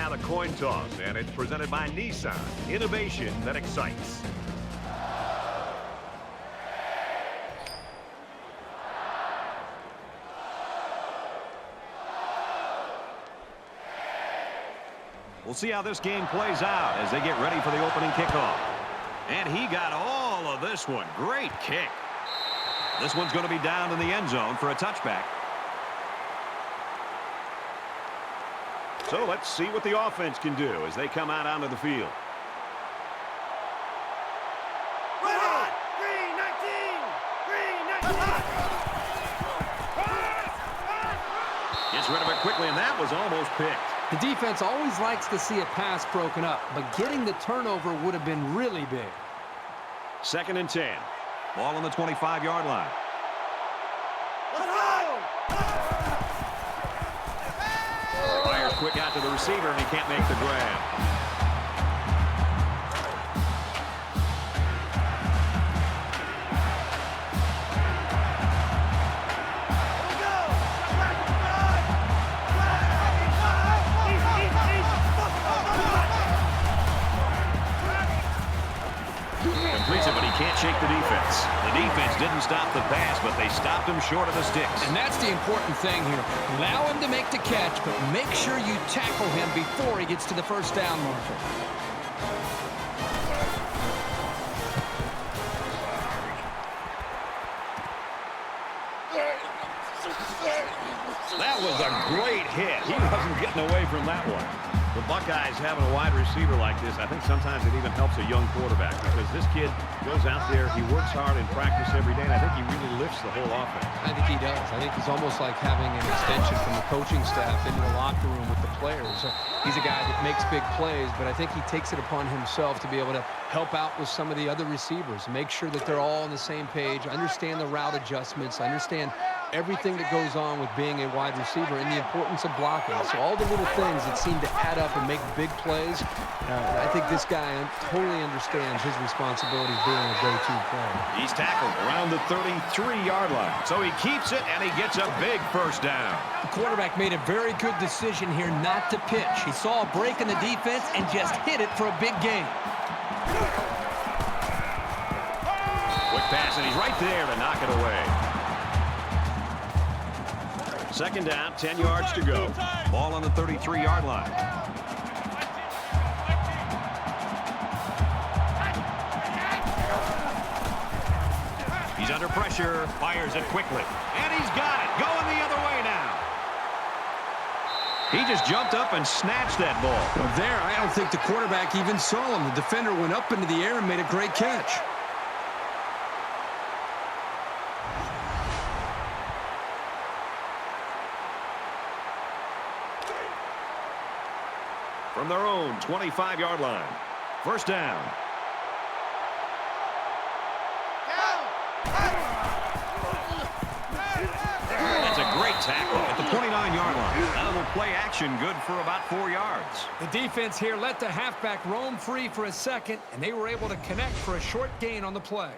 now the coin toss, and it's presented by Nissan. Innovation that excites. We'll see how this game plays out as they get ready for the opening kickoff. And he got all of this one. Great kick. This one's going to be down in the end zone for a touchback. So let's see what the offense can do as they come out onto the field. Gets rid of it quickly, and that was almost picked. The defense always likes to see a pass broken up, but getting the turnover would have been really big. 2nd and 10. Ball on the 25-yard line. Fires quick out to the receiver, and he can't make the grab. But he can't shake the defense. The defense didn't stop the pass, but they stopped him short of the sticks. And that's the important thing here. Allow him to make the catch, but make sure you tackle him before he gets to the first down marker. That was a great hit. He wasn't getting away from that one. The Buckeyes having a wide receiver like this, I think sometimes it even helps a young quarterback because this kid goes out there, he works hard in practice every day, and I think he really lifts the whole offense. I think he does. I think he's almost like having an extension from the coaching staff into the locker room with the players. He's a guy that makes big plays, but I think he takes it upon himself to be able to help out with some of the other receivers, make sure that they're all on the same page, understand the route adjustments, understand everything that goes on with being a wide receiver and the importance of blocking. So all the little things that seem to add up and make big plays, I think this guy totally understands his responsibility being a go-to player. He's tackled around the 33-yard line. So he keeps it, and he gets a big first down. The quarterback made a very good decision here not to pitch. He saw a break in the defense and just hit it for a big gain. Quick pass, and he's right there to knock it away. 2nd down, 10 yards to go. Ball on the 33-yard line. He's under pressure, fires it quickly, and he's got it. Going the other way now. He just jumped up and snatched that ball. Well, there, I don't think the quarterback even saw him. The defender went up into the air and made a great catch. From their own 25-yard line. First down. That's a great tackle at the 29-yard line. Now they'll play action good for about 4 yards. The defense here let the halfback roam free for a second, and they were able to connect for a short gain on the play.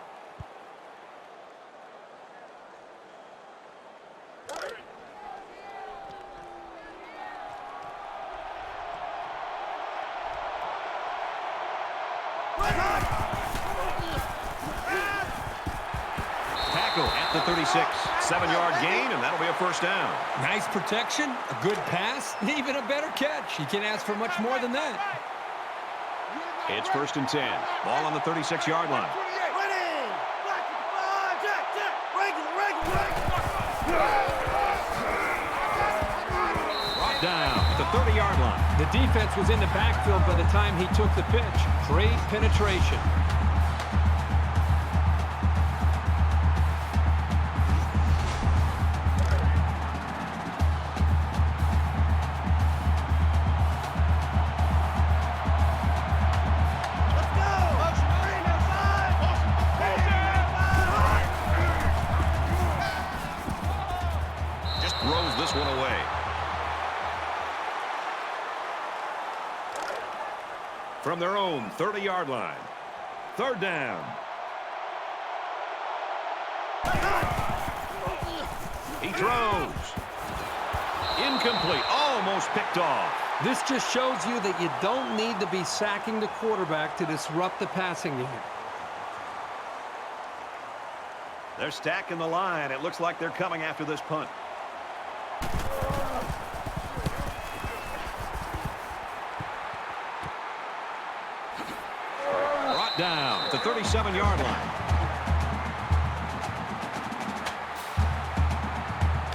Tackle at the 36. 7-yard gain, and that'll be a first down. Nice protection, a good pass, and even a better catch. You can't ask for much more than that. It's 1st and 10. Ball on the 36-yard line. Brought down at the 30-yard line. The defense was in the backfield by the time he took the pitch. Great penetration. Throws this one away. From their own 30-yard line. 3rd down. He throws. Incomplete. Almost picked off. This just shows you that you don't need to be sacking the quarterback to disrupt the passing game. They're stacking the line. It looks like they're coming after this punt. Brought down at the 37-yard line.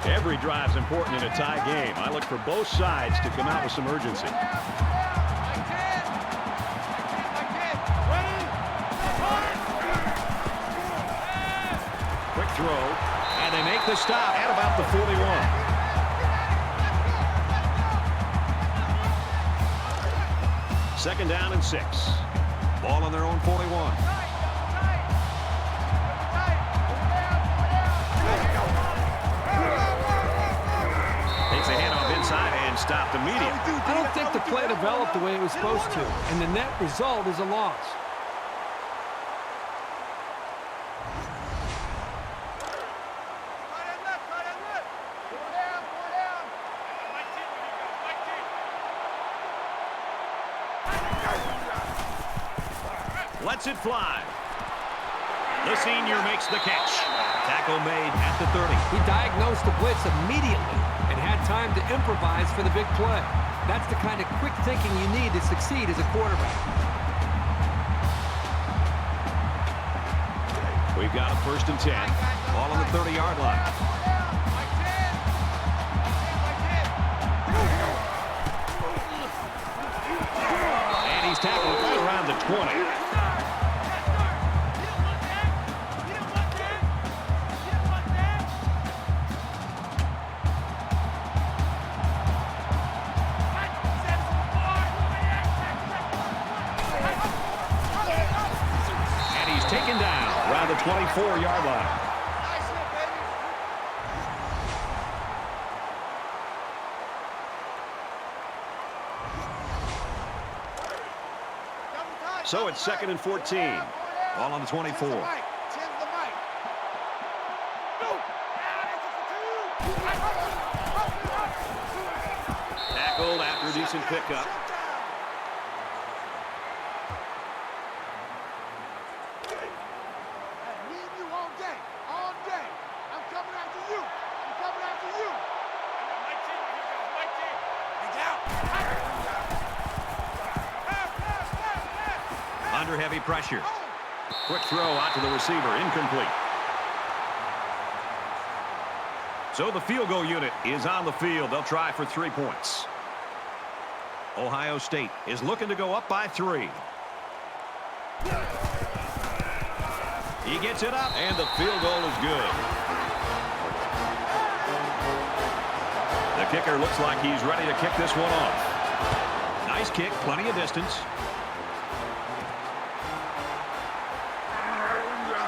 Every drive's important in a tie game. I look for both sides to come out with some urgency. Quick throw, and they make the stop at about the 41. Second down and 6. Ball on their own 41. Takes a handoff inside and stopped immediately. I don't think the play developed the way it was supposed to, and the net result is a loss. Lets it fly. The senior makes the catch. Tackle made at the 30. He diagnosed the blitz immediately and had time to improvise for the big play. That's the kind of quick thinking you need to succeed as a quarterback. We've got a 1st and 10. Ball on the 30-yard line. And he's tackled right around the 20. Taken down around the 24-yard line. So it's 2nd and 14. Ball on the 24. Tackled after a decent pickup. Under heavy pressure. Quick throw out to the receiver. Incomplete. So the field goal unit is on the field. They'll try for 3 points. Ohio State is looking to go up by 3. He gets it up, and the field goal is good. The kicker looks like he's ready to kick this one off. Nice kick, plenty of distance.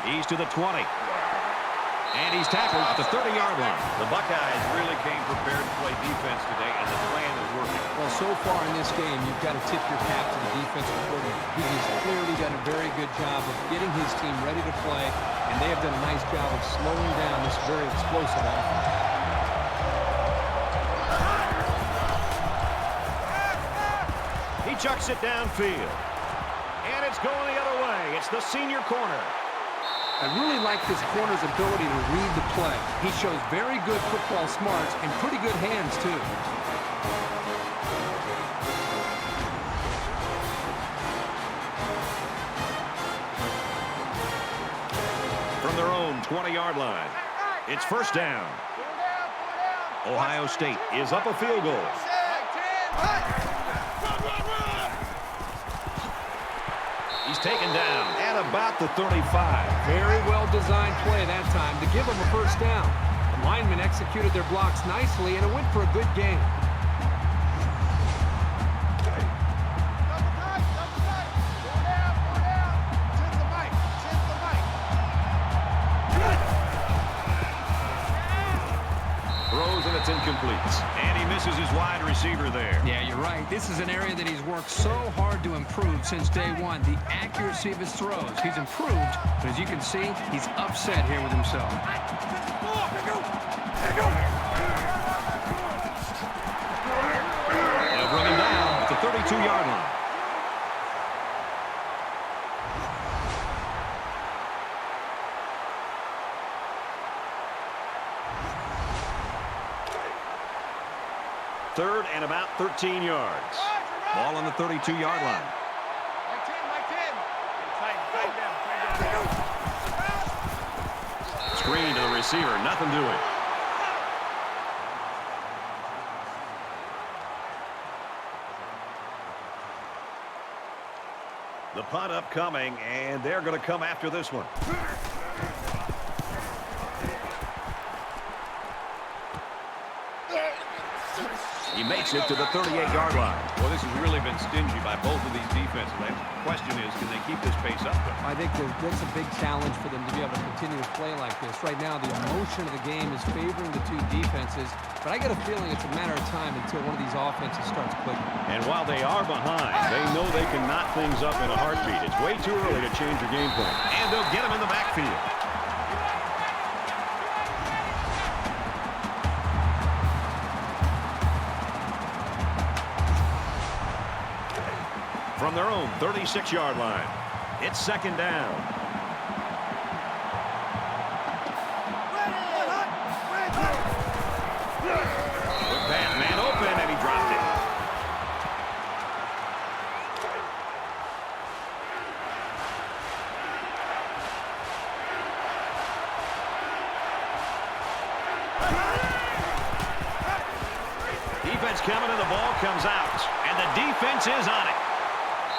He's to the 20. And he's tackled at the 30-yard line. The Buckeyes really came prepared to play defense today, and the plan is working. Well, so far in this game, you've got to tip your cap to the defensive coordinator. He has clearly done a very good job of getting his team ready to play, and they have done a nice job of slowing down this very explosive offense. He chucks it downfield. And it's going the other way. It's the senior corner. I really like this corner's ability to read the play. He shows very good football smarts and pretty good hands, too. From their own 20-yard line, it's 1st down. Ohio State is up a field goal. He's taken down at about the 35. Very well-designed play that time to give him a 1st down. The linemen executed their blocks nicely, and it went for a good game. Throws, and it's incomplete. And he misses his wide receiver there. Yeah, you're right. This is an area that he's worked so hard to improve since day one. The accuracy of his throws. He's improved, but as you can see, he's upset here with himself. They'll bring him down 32-yard line. Third and about 13 yards. Ball on the 32-yard line. Screen to the receiver. Nothing doing. The punt upcoming, and they're going to come after this one. He makes it to the 38-yard line. Well, this has really been stingy by both of these defenses. The question is, can they keep this pace up? I think that's a big challenge for them to be able to continue to play like this. Right now, the emotion of the game is favoring the two defenses, but I get a feeling it's a matter of time until one of these offenses starts clicking. And while they are behind, they know they can knot things up in a heartbeat. It's way too early to change your game plan. And they'll get him in the backfield. From their own 36-yard line, it's second down. Quick pass, man open, and he dropped it. Defense coming and the ball comes out, and the defense is on it.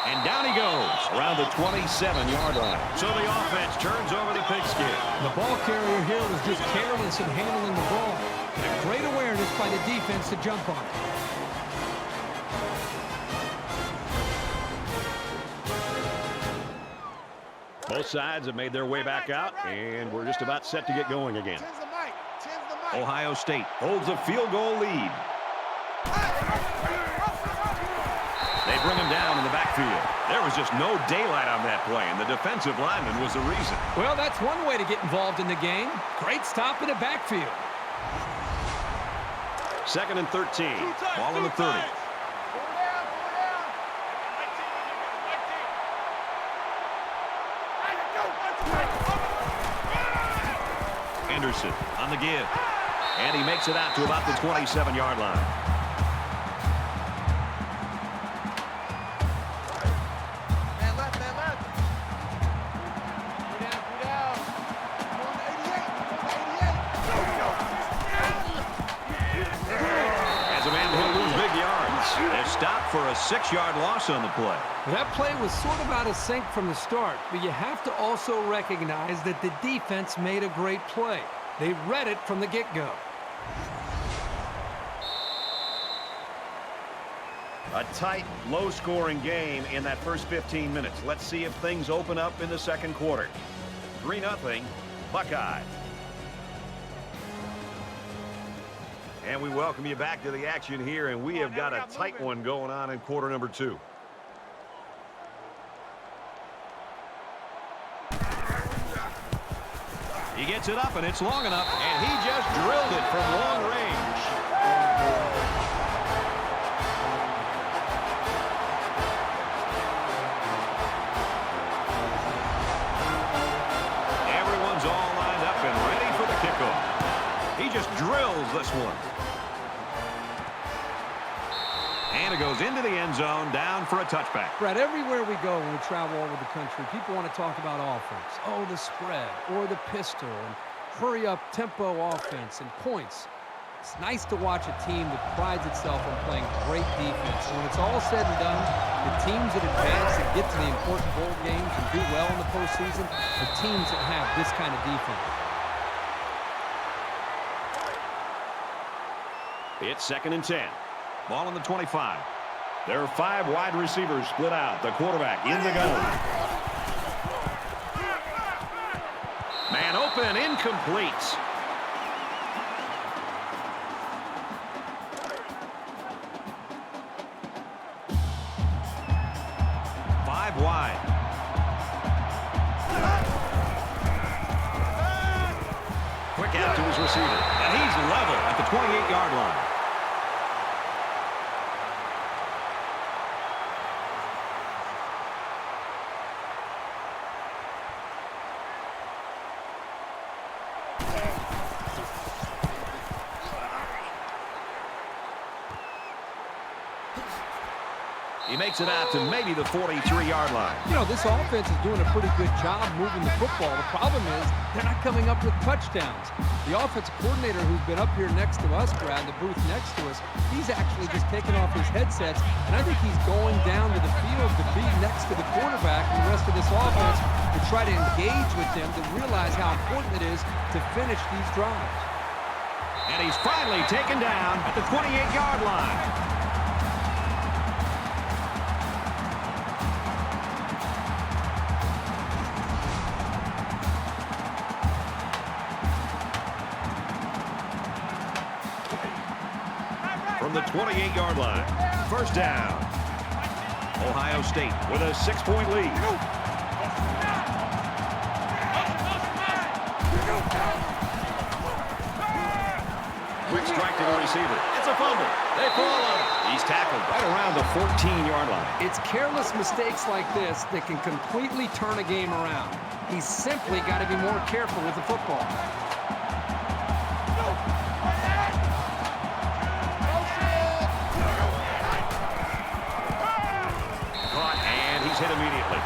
And down he goes around the 27-yard line. So the offense turns over the pigskin. The ball carrier here was just careless in handling the ball. And great awareness by the defense to jump on it. Both sides have made their way back out, and we're just about set to get going again. Ohio State holds a field goal lead. They bring him down in the backfield. There was just no daylight on that play, and the defensive lineman was the reason. Well, that's one way to get involved in the game. Great stop in the backfield. Second and 13. Ball on the 30. Anderson on the give. And he makes it out to about the 27-yard line. Stop for a 6-yard loss on the play. That play was sort of out of sync from the start, but you have to also recognize that the defense made a great play. They read it from the get-go. A tight, low-scoring game in that first 15 minutes. Let's see if things open up in the second quarter. 3-0, Buckeyes. And we welcome you back to the action here, and we have got a tight one going on in quarter number 2. He gets it up, and it's long enough, and he just drilled it from long range. Everyone's all lined up and ready for the kickoff. He just drills this one. And it goes into the end zone, down for a touchback. Brad, everywhere we go when we travel all over the country, people want to talk about offense. Oh, the spread, or the pistol, and hurry-up tempo offense, and points. It's nice to watch a team that prides itself on playing great defense. When it's all said and done, the teams that advance and get to the important bowl games and do well in the postseason are teams that have this kind of defense. It's second and 10. Ball on the 25. There are 5 wide receivers split out. The quarterback in the gun. Man open, incomplete. Wide. Quick out to his receiver. And he's level at the 28-yard line. He makes it out to maybe the 43-yard line. You know, this offense is doing a pretty good job moving the football. The problem is they're not coming up with touchdowns. The offensive coordinator who's been up here next to us, Brad, in the booth next to us, he's actually just taken off his headsets, and I think he's going down to the field to be next to the quarterback and the rest of this offense to try to engage with them, to realize how important it is to finish these drives. And he's finally taken down at the 28-yard line. From the 28-yard line, first down. Ohio State with a 6-point lead. Quick strike to the receiver. It's a fumble. They fall on it. He's tackled right around the 14-yard line. It's careless mistakes like this that can completely turn a game around. He's simply got to be more careful with the football. Hit immediately.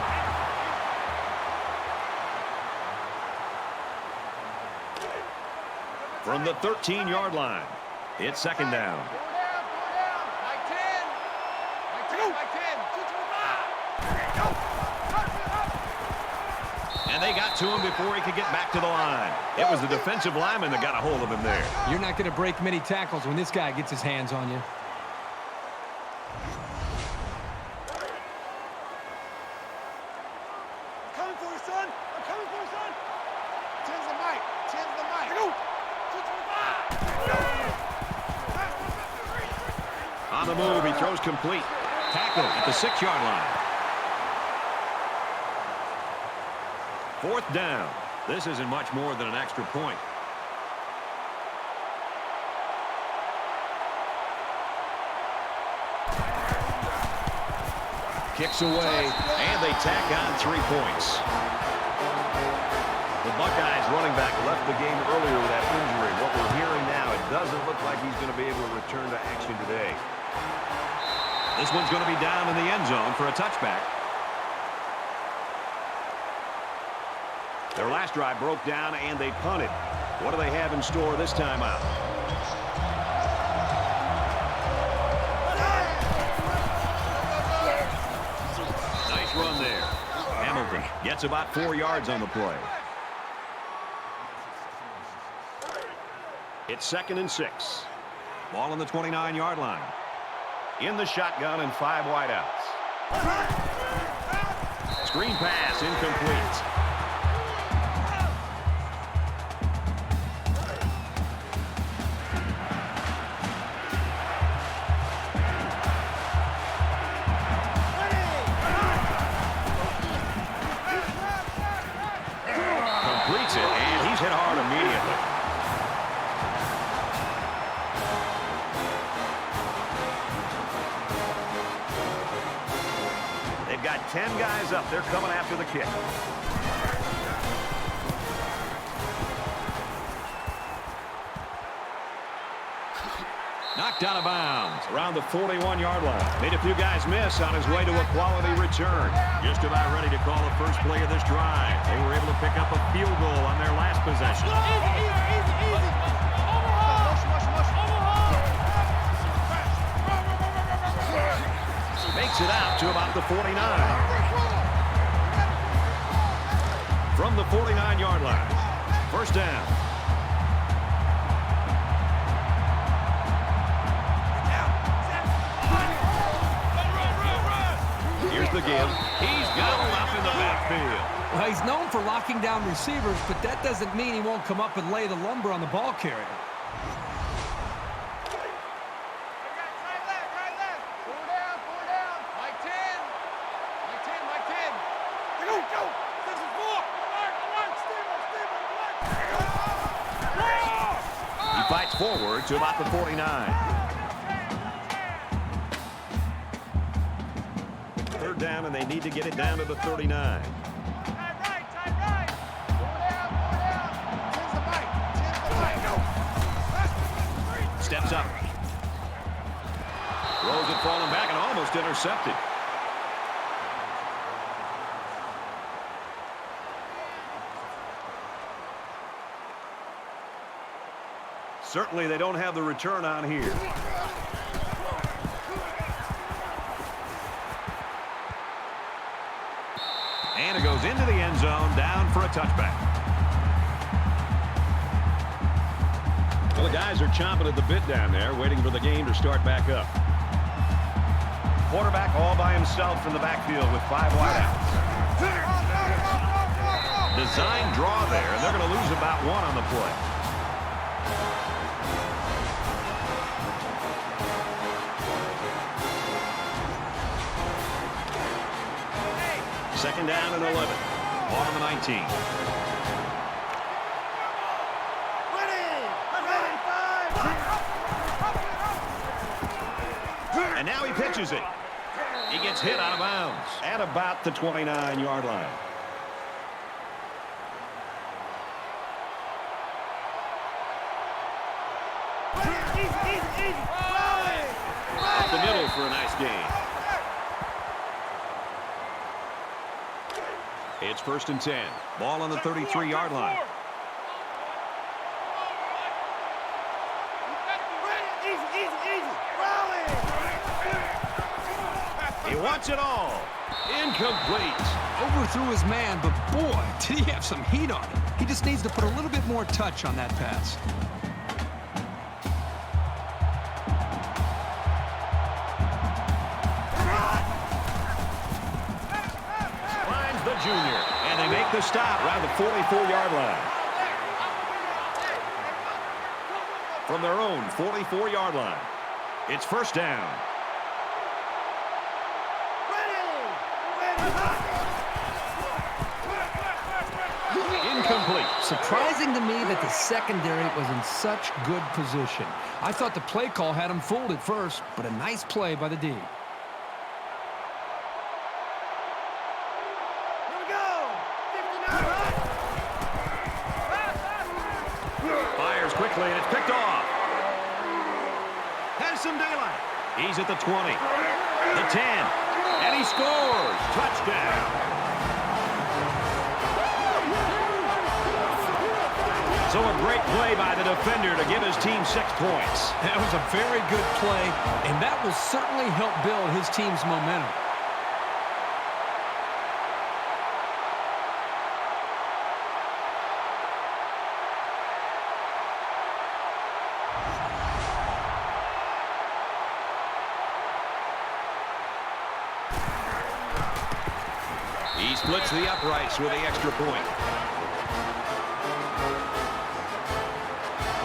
From the 13-yard line, it's second down. And they got to him before he could get back to the line. It was the defensive lineman that got a hold of him there. You're not going to break many tackles when this guy gets his hands on you. On the move, he throws complete. Tackle at the 6-yard line. Fourth down. This isn't much more than an extra point. Kicks away, and they tack on 3 points. The Buckeyes running back left the game earlier with that injury. What we're hearing now, it doesn't look like he's going to be able to return to action today. This one's going to be down in the end zone for a touchback. Their last drive broke down, and they punted. What do they have in store this time out? Nice run there. Hamilton gets about 4 yards on the play. It's 2nd and 6. Ball on the 29-yard line. In the shotgun and 5 wideouts. Screen pass incomplete. Completes it, and he's hit hard immediately. They've got 10 guys up. They're coming after the kick. Knocked out of bounds around the 41-yard line. Made a few guys miss on his way to a quality return. Just about ready to call the first play of this drive. They were able to pick up a field goal on their last possession. Makes it out to about the 49. From the 49-yard line. First down. Here's the give. He's got him up in the backfield. Well, he's known for locking down receivers, but that doesn't mean he won't come up and lay the lumber on the ball carrier. Fights forward to about the 49. Third down, and they need to get it down to the 39. Steps up. Throws it falling back and almost intercepted. Certainly they don't have the return on here. And it goes into the end zone, down for a touchback. Well, the guys are chomping at the bit down there, waiting for the game to start back up. Quarterback all by himself in the backfield with 5 wideouts. Design draw there, and they're going to lose about 1 on the play. Second down and 11. Ball on the 19. And now he pitches it. He gets hit out of bounds at about the 29-yard line. Up the middle for a nice gain. It's 1st and 10. Ball on the 33-yard line. He wants it all. Incomplete. Overthrew his man, but boy, did he have some heat on him. He just needs to put a little bit more touch on that pass. Finds the junior, and they make the stop around the 44-yard line. From their own 44-yard line, it's 1st down. Incomplete. Surprising to me that the secondary was in such good position. I thought the play call had him fooled at first, but a nice play by the D. Fires quickly, and it's picked off. Has some daylight. He's at the 20, the 10, and he scores. Touchdown. So a great play by the defender to give his team 6 points. That was a very good play, and that will certainly help build his team's momentum. He splits the uprights with the extra point.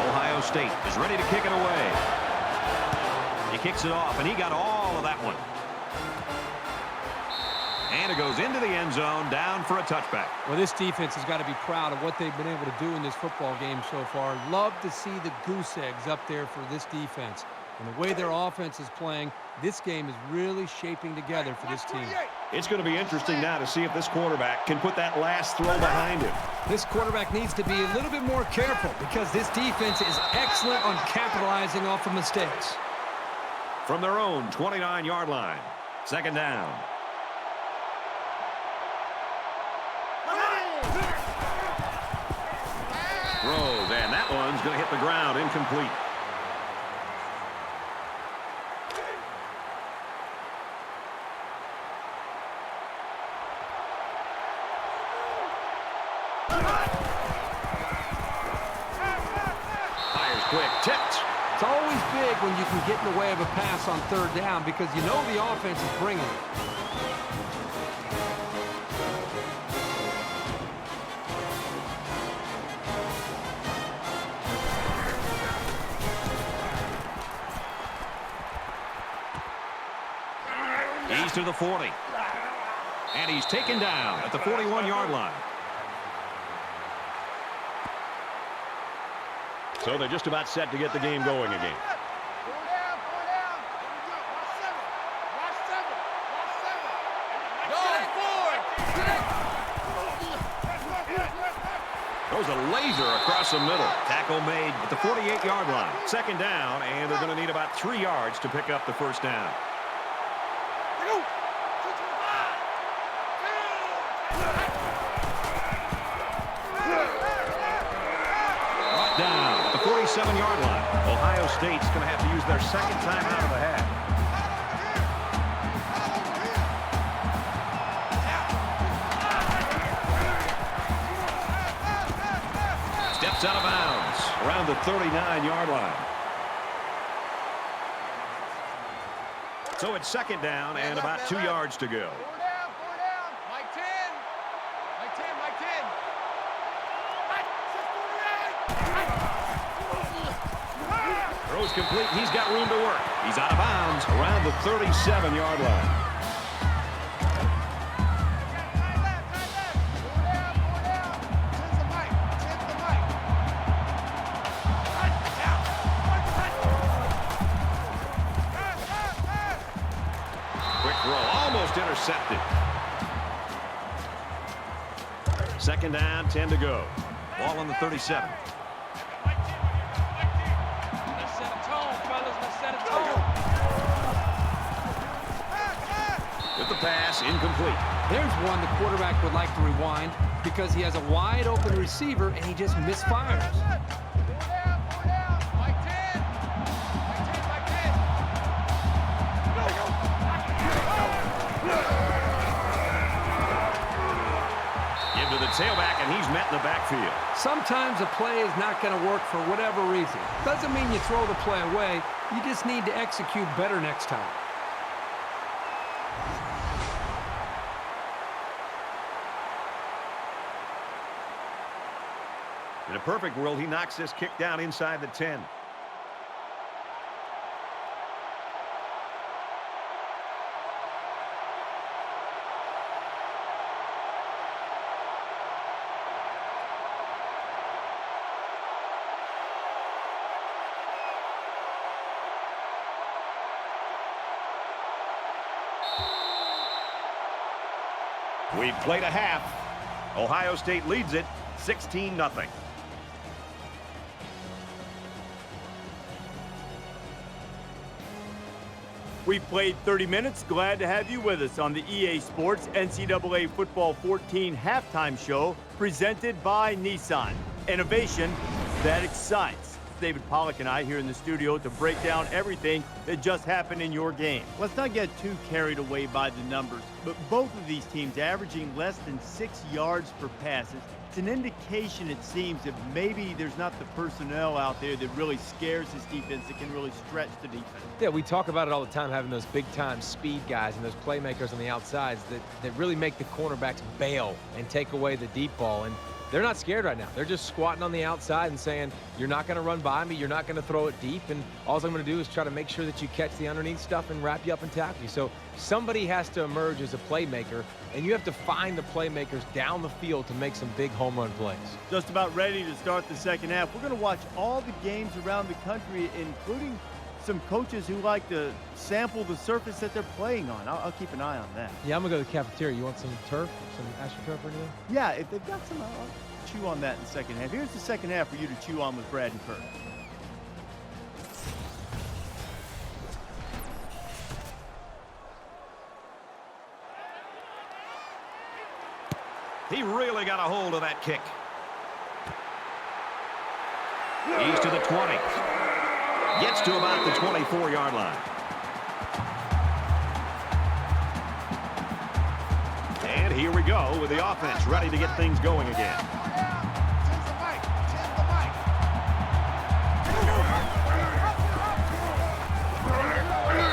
Ohio State is ready to kick it away. He kicks it off, and he got all of that one. And it goes into the end zone, down for a touchback. Well, this defense has got to be proud of what they've been able to do in this football game so far. Love to see the goose eggs up there for this defense. And the way their offense is playing, this game is really shaping together for this team. It's going to be interesting now to see if this quarterback can put that last throw behind him. This quarterback needs to be a little bit more careful because this defense is excellent on capitalizing off of mistakes. From their own 29-yard line, 2nd down. Throws, and that one's going to hit the ground, incomplete. Fires quick, tipped. It's always big when you can get in the way of a pass on 3rd down because you know the offense is bringing it. He's to the 40. And he's taken down at the 41-yard line. So they're just about set to get the game going again. Throws a laser across the middle. Tackle made at the 48-yard line. 2nd down, and they're going to need about 3 yards to pick up the 1st down. 37-yard line. Ohio State's going to have to use their second timeout of the half. Steps out of bounds around the 39-yard line. So it's second down and about 2 yards to go. Throws complete. He's got room to work. He's out of bounds around the 37-yard line. Quick throw, almost intercepted. Second down, 10 to go. Ball on the 37. With the pass, incomplete. There's one the quarterback would like to rewind because he has a wide open receiver and he just misfires. Give to the tailback, and he's met in the backfield. Sometimes a play is not going to work for whatever reason. Doesn't mean you throw the play away. You just need to execute better next time. In a perfect world, he knocks this kick down inside the 10. We've played a half. Ohio State leads it 16-0. We've played 30 minutes. Glad to have you with us on the EA Sports NCAA Football 14 halftime show presented by Nissan. Innovation that excites. David Pollack and I here in the studio to break down everything that just happened in your game. Let's not get too carried away by the numbers, but both of these teams averaging less than 6 yards per pass. It's an indication, it seems, that maybe there's not the personnel out there that really scares this defense, that can really stretch the defense. Yeah, we talk about it all the time, having those big-time speed guys and those playmakers on the outsides that really make the cornerbacks bail and take away the deep ball. And they're not scared right now. They're just squatting on the outside and saying, you're not going to run by me, you're not going to throw it deep, and all I'm going to do is try to make sure that you catch the underneath stuff and wrap you up and tackle you. So somebody has to emerge as a playmaker, and you have to find the playmakers down the field to make some big home run plays. Just about ready to start the second half. We're going to watch all the games around the country, including some coaches who like to sample the surface that they're playing on. I'll keep an eye on that. Yeah, I'm going to go to the cafeteria. You want some turf, some AstroTurf or anything? Yeah, if they've got some, I'll chew on that in the second half. Here's the second half for you to chew on with Brad and Kurt. He really got a hold of that kick. He's to the 20. Gets to about the 24-yard line. And here we go with the offense ready to get things going again.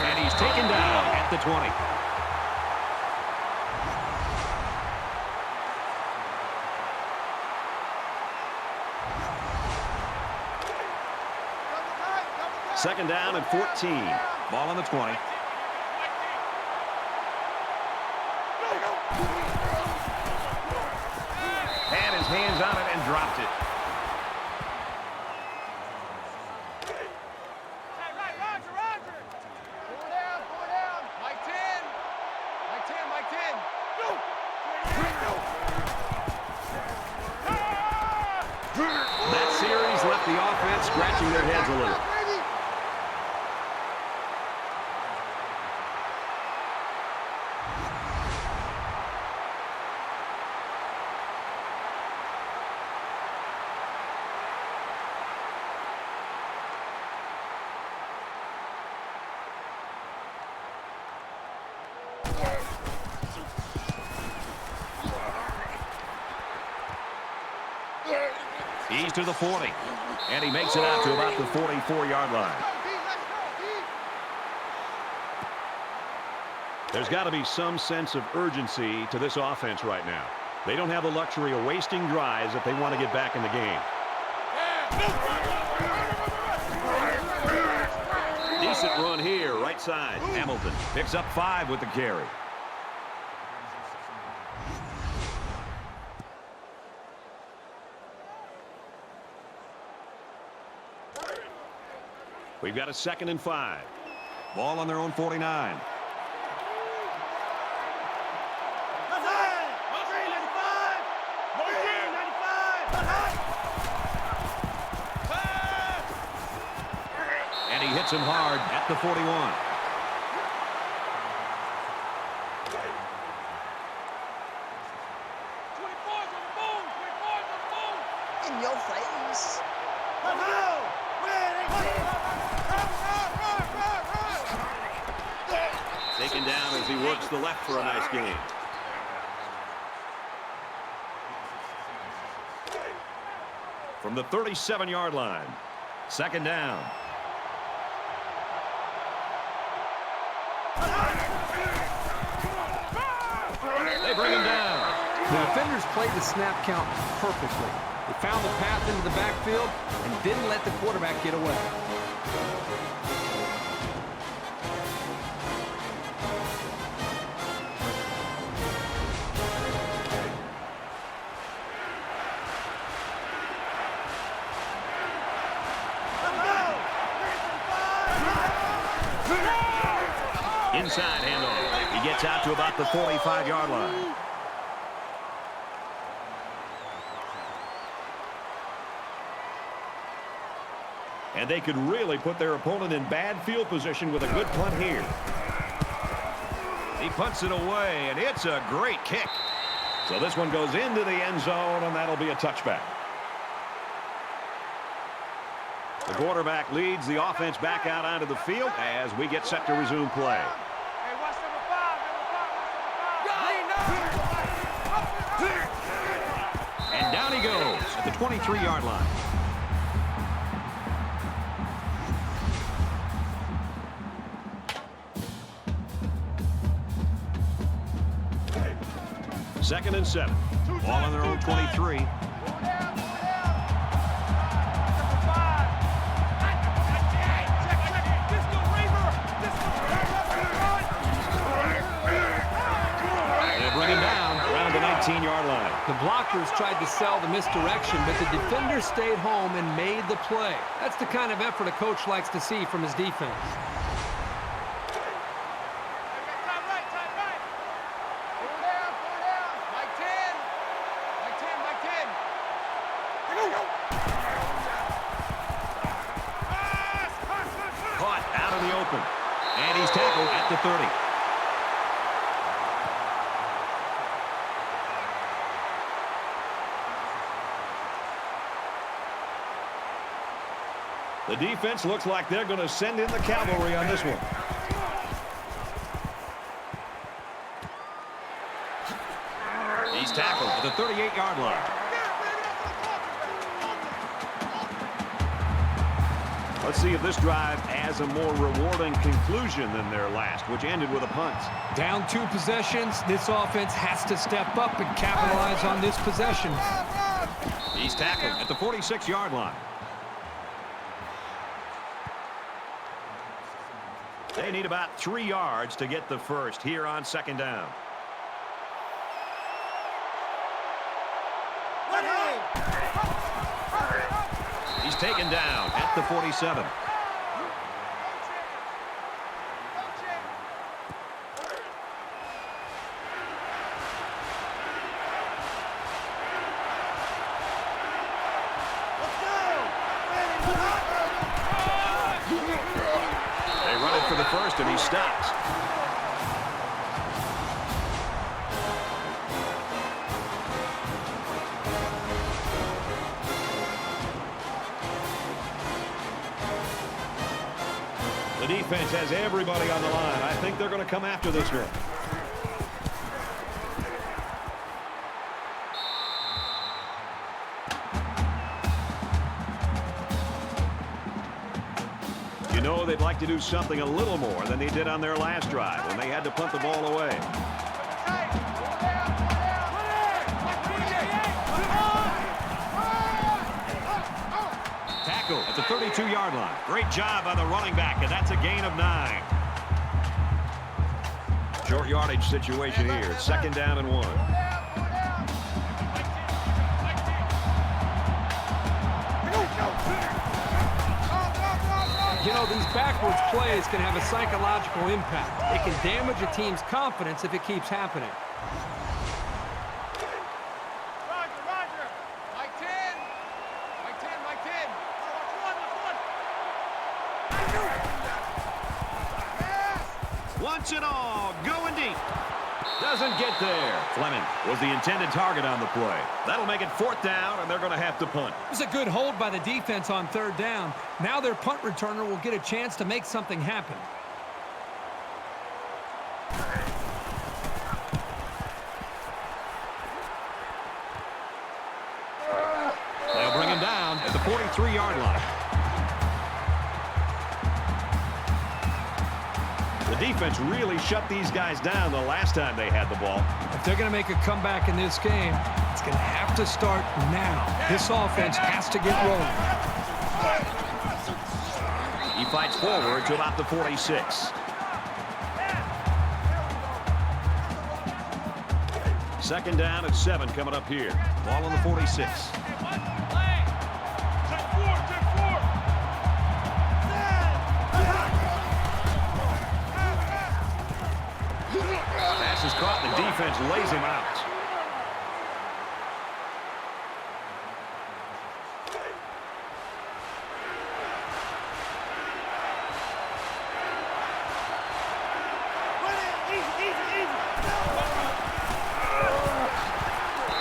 And he's taken down at the 20. Second down and 14. Ball on the 20. Had his hands on it and dropped it. That series left the offense scratching their heads a little. He's to the 40. And he makes it out to about the 44-yard line. There's got to be some sense of urgency to this offense right now. They don't have the luxury of wasting drives if they want to get back in the game. Decent run here, right side. Hamilton picks up 5 with the carry. We've got a 2nd and 5. Ball on their own 49. And he hits him hard at the 41. In your face. Taken down as he works the left for a nice gain. From the 37-yard line. 2nd down. They bring him down. The defenders played the snap count perfectly. They found the path into the backfield and didn't let the quarterback get away. Inside handoff. He gets out to about the 45-yard line. And they could really put their opponent in bad field position with a good punt here. He punts it away, and it's a great kick. So this one goes into the end zone, and that'll be a touchback. The quarterback leads the offense back out onto the field as we get set to resume play. Hey, watch number 5. And down he goes at the 23-yard line. Second and 7. Ball on their own 23. Yard line. The blockers tried to sell the misdirection, but the defender stayed home and made the play. That's the kind of effort a coach likes to see from his defense. Caught out in the open. And he's tackled at the 30. The defense looks like they're going to send in the cavalry on this one. He's tackled at the 38-yard line. Let's see if this drive has a more rewarding conclusion than their last, which ended with a punt. Down 2 possessions, this offense has to step up and capitalize on this possession. He's tackled at the 46-yard line. They need about 3 yards to get the first here on 2nd down. He's taken down at the 47. For the first, and he stops. The defense has everybody on the line. I think they're going to come after this one. know they'd like to do something a little more than they did on their last drive when they had to punt the ball away. Tackle at the 32-yard line. Great job by the running back, and that's a gain of 9. Short yardage situation here. It's 2nd down and 1. You know, these backwards plays can have a psychological impact. It can damage a team's confidence if it keeps happening. Roger. Mike 10. Mike 10, Mike 10. Wants it all. Going deep. Doesn't get there. Fleming was the intended target on the play. That'll make it 4th down, and they're going to have to punt. It was a good hold by the defense on 3rd down. Now their punt returner will get a chance to make something happen. They'll bring him down at the 43-yard line. The defense really shut these guys down the last time they had the ball. If they're going to make a comeback in this game, it's going to have to start now. This offense has to get rolling. He fights forward to about the 46. Second down and 7 coming up here. Ball on the 46. Pass is caught, and the defense lays him out.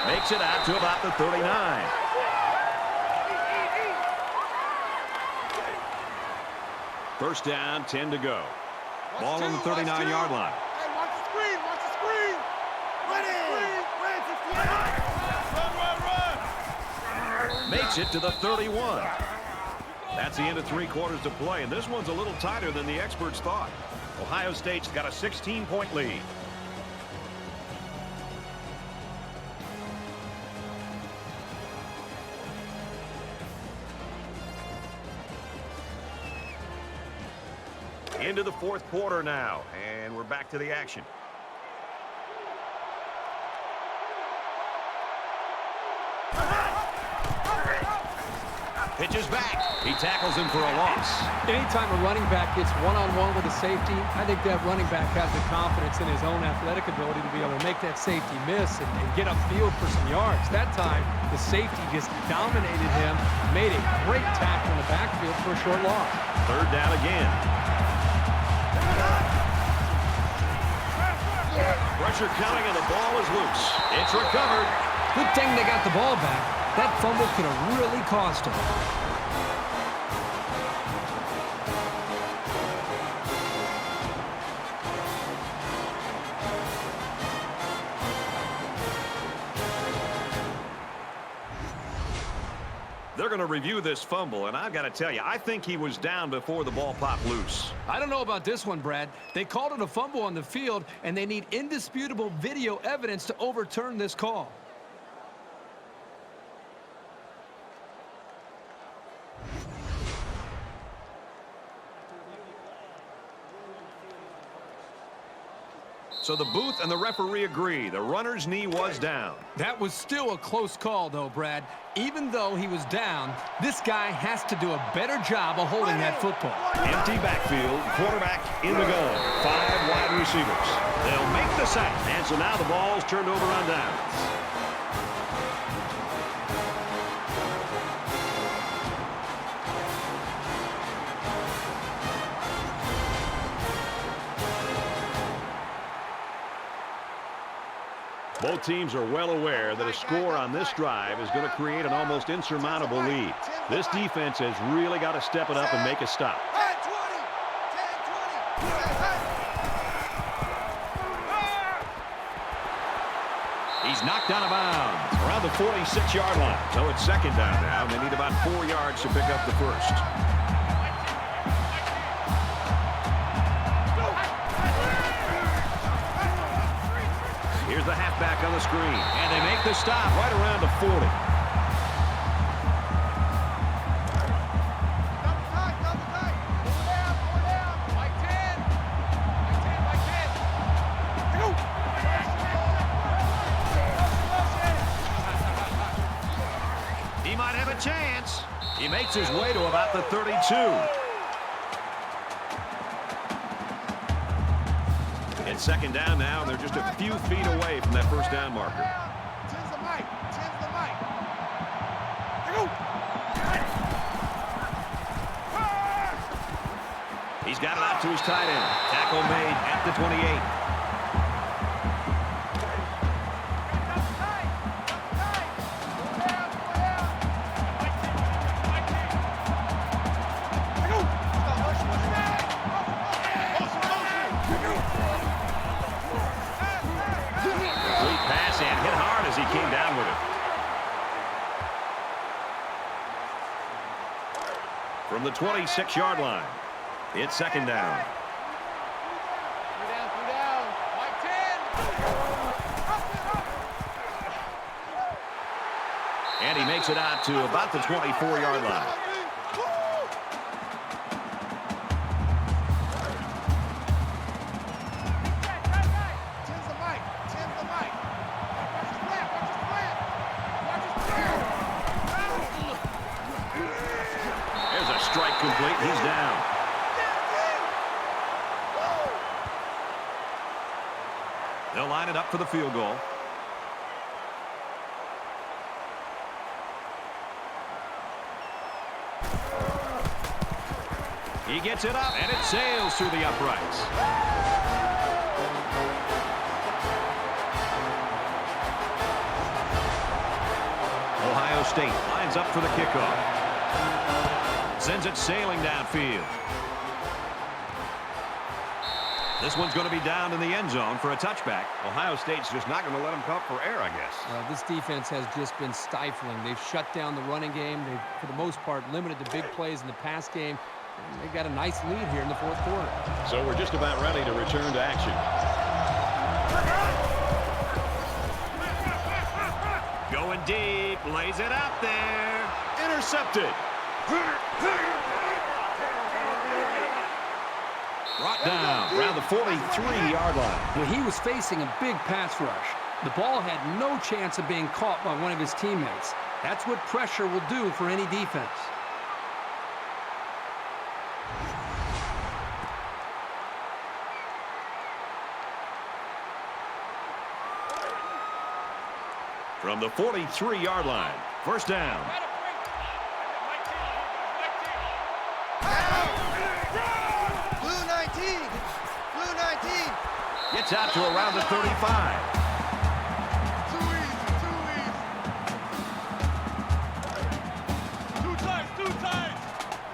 Makes it out to about the 39. First down, 10 to go. Ball on the 39-yard line. Hey, watch the screen. Watch the screen. Run. Makes it to the 31. That's the end of 3 quarters to play, and this one's a little tighter than the experts thought. Ohio State's got a 16-point lead. Into the 4th quarter now, and we're back to the action. Pitches back. He tackles him for a loss. Anytime a running back gets one-on-one with a safety, I think that running back has the confidence in his own athletic ability to be able to make that safety miss and get upfield for some yards. That time, the safety just dominated him, made a great tackle in the backfield for a short loss. 3rd down again. Pressure coming, and the ball is loose. It's recovered. Good thing they got the ball back. That fumble could have really cost him. They're going to review this fumble, and I've got to tell you, I think he was down before the ball popped loose. I don't know about this one, Brad. They called it a fumble on the field, and they need indisputable video evidence to overturn this call. So the booth and the referee agree. The runner's knee was down. That was still a close call, though, Brad. Even though he was down, this guy has to do a better job of holding that football. Empty backfield, quarterback in the gun. 5 wide receivers. They'll make the sack, and so now the ball's turned over on downs. Both teams are well aware that a score on this drive is going to create an almost insurmountable lead. This defense has really got to step it up and make a stop. He's knocked out of bounds around the 46-yard line. So it's 2nd down now. They need about 4 yards to pick up the first. Here's the halfback on the screen. And they make the stop right around the 40. He might have a chance. He makes his way to about the 32. It's second down now, and they're just a few feet away from that first down marker. He's got it out to his tight end. Tackle made at the 28. From the 26-yard line, it's second down. And he makes it out to about the 24-yard line. Complete. He's down. They'll line it up for the field goal. He gets it up, and it sails through the uprights. Ohio State lines up for the kickoff. Sends it sailing downfield. This one's going to be down in the end zone for a touchback. Ohio State's just not going to let them come up for air, I guess. This defense has just been stifling. They've shut down the running game. They've, for the most part, limited the big plays in the pass game. And they've got a nice lead here in the fourth quarter. So we're just about ready to return to action. Going deep, lays it out there. Intercepted. Brought down around the 43-yard line. Well, he was facing a big pass rush. The ball had no chance of being caught by one of his teammates. That's what pressure will do for any defense. From the 43-yard line, first down. Gets out to around the 35. Too easy. Too tight.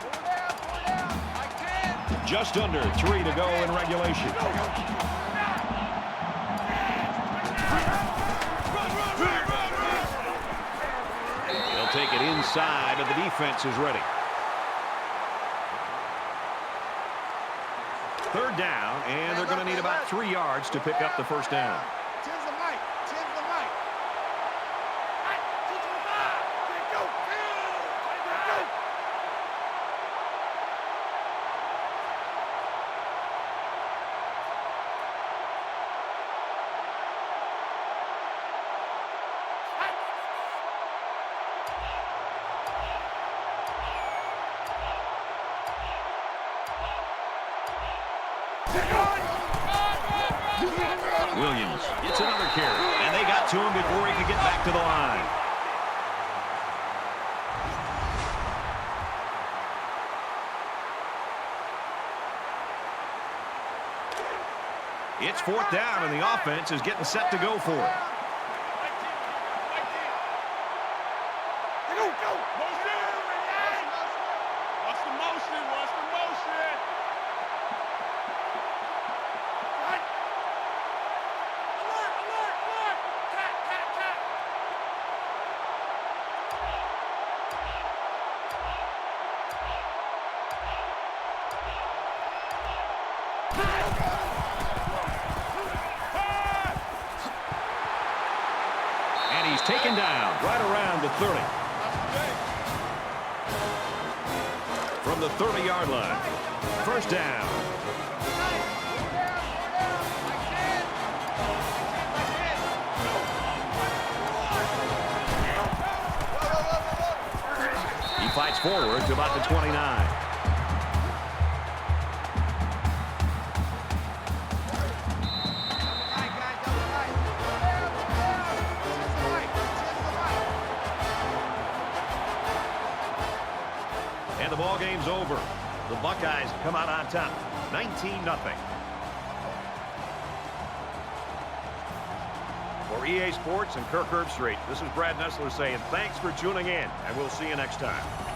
Pull down. I can. Just under 3 to go in regulation. They'll take it inside, and the defense is ready. Third down, and they're going to need about 3 yards to pick up the first down. Williams gets another carry, and they got to him before he could get back to the line. It's fourth down, and the offense is getting set to go for it. taken down right around the 30. From the 30-yard line. First down. He fights forward to about the 29. And the ball game's over. The Buckeyes come out on top, 19-0. For EA Sports and Kirk Herbstreit, this is Brad Nessler saying thanks for tuning in, and we'll see you next time.